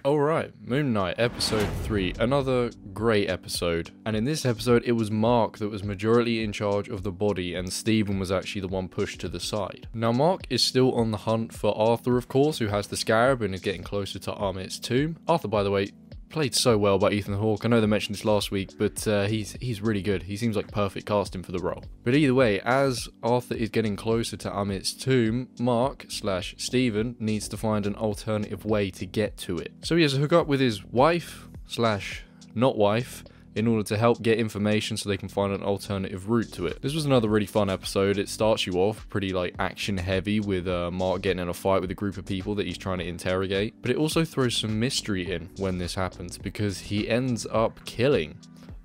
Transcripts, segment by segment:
Alright, Moon Knight, episode 3, another great episode. And in this episode, it was Mark that was majority in charge of the body, and Steven was actually the one pushed to the side. Now, Mark is still on the hunt for Arthur, of course, who has the scarab and is getting closer to Ahmed'S tomb. Arthur, by the way, played so well by Ethan Hawke. I know they mentioned this last week, but he's really good. He seems like perfect casting for the role. But either way, as Arthur is getting closer to Ahmed'S tomb, Mark/Steven needs to find an alternative way to get to it. So he has to hook up with his wife/not wife in order to help get information so they can find an alternative route to it. This was another really fun episode. It starts you off pretty like action heavy with Mark getting in a fight with a group of people that he's trying to interrogate, but it also throws some mystery in when this happens because he ends up killing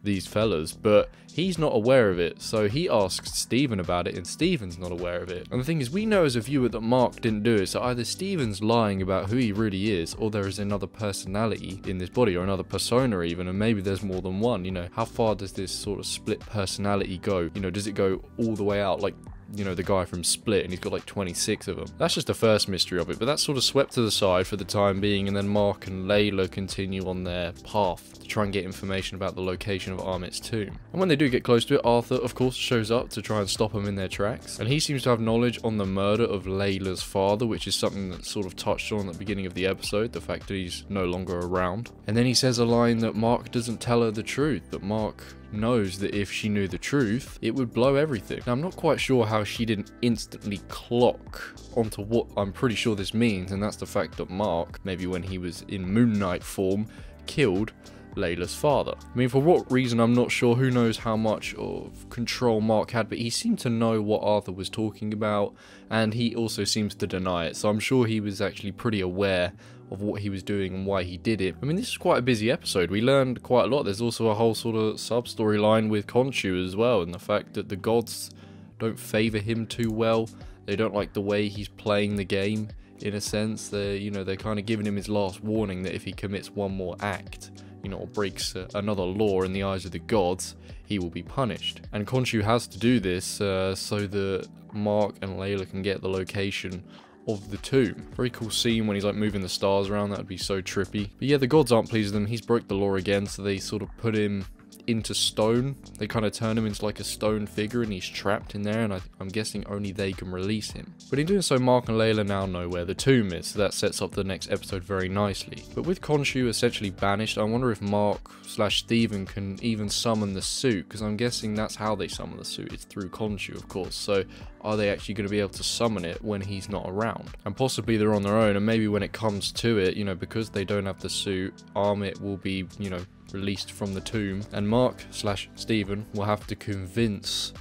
these fellas, but he's not aware of it, so he asks Steven about it and Steven's not aware of it. And the thing is, we know as a viewer that Mark didn't do it, so either Steven's lying about who he really is, or there is another personality in this body, or another persona even, and maybe there's more than one. You know, how far does this sort of split personality go? You know, does it go all the way out like, you know, the guy from Split, and he's got like 26 of them? That's just the first mystery of it, but that's sort of swept to the side for the time being, and then Mark and Layla continue on their path to try and get information about the location of Ahmed's tomb. And when they do get close to it, Arthur, of course, shows up to try and stop them in their tracks, and he seems to have knowledge on the murder of Layla's father, which is something that's sort of touched on at the beginning of the episode, the fact that he's no longer around. And then he says a line that Mark doesn't tell her the truth, that Mark knows that if she knew the truth, it would blow everything. Now, I'm not quite sure how she didn't instantly clock onto what I'm pretty sure this means, and that's the fact that Mark, maybe when he was in Moon Knight form, killed Layla's father. I mean, for what reason, I'm not sure. Who knows how much of control Mark had, but he seemed to know what Arthur was talking about, and he also seems to deny it, so I'm sure he was actually pretty aware of what he was doing and why he did it. I mean, this is quite a busy episode. We learned quite a lot. There's also a whole sort of sub-storyline with Khonshu as well, and the fact that the gods don't favour him too well. They don't like the way he's playing the game, in a sense. They're kind of giving him his last warning that if he commits one more act, you know, or breaks another law in the eyes of the gods, he will be punished. And Khonshu has to do this so that Mark and Layla can get the location of the tomb. Very cool scene when he's like moving the stars around. That would be so trippy. But yeah, the gods aren't pleased with him. He's broke the law again, so they sort of put him into stone. They kind of turn him into like a stone figure, and he's trapped in there, and I'm guessing only they can release him. But in doing so, Mark and Layla now know where the tomb is, so that sets up the next episode very nicely. But with Khonshu essentially banished, I wonder if Mark/Steven can even summon the suit, because I'm guessing that's how they summon the suit. It's through Khonshu, of course. So are they actually going to be able to summon it when he's not around? And possibly they're on their own, and maybe when it comes to it, you know, because they don't have the suit, Ahmed will be, you know, released from the tomb, and Mark/Steven will have to convince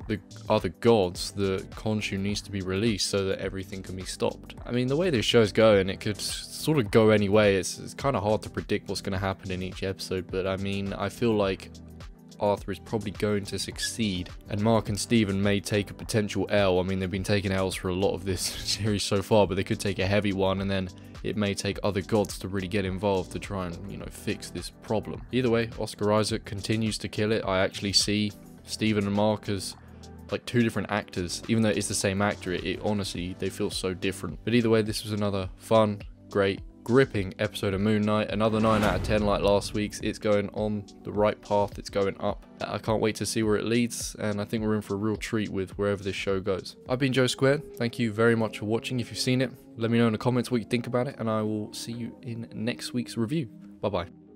the other gods that Khonshu needs to be released so that everything can be stopped. I mean, the way this show's going, it could sort of go any way. It's kind of hard to predict what's going to happen in each episode, but I mean, I feel like Arthur is probably going to succeed, and Mark and Steven may take a potential L. I mean, they've been taking L's for a lot of this series so far, but they could take a heavy one, and then it may take other gods to really get involved to try and, you know, fix this problem. Either way, Oscar Isaac continues to kill it. I actually see Steven and Mark as like two different actors, even though it's the same actor. It honestly, they feel so different. But either way, this was another fun, great, gripping episode of Moon Knight. Another 9 out of 10 like last week's. It's going on the right path. It's going up. I can't wait to see where it leads, and I think we're in for a real treat with wherever this show goes. I've been Joe Squared. Thank you very much for watching. If you've seen it, let me know in the comments what you think about it, and I will see you in next week's review. Bye bye.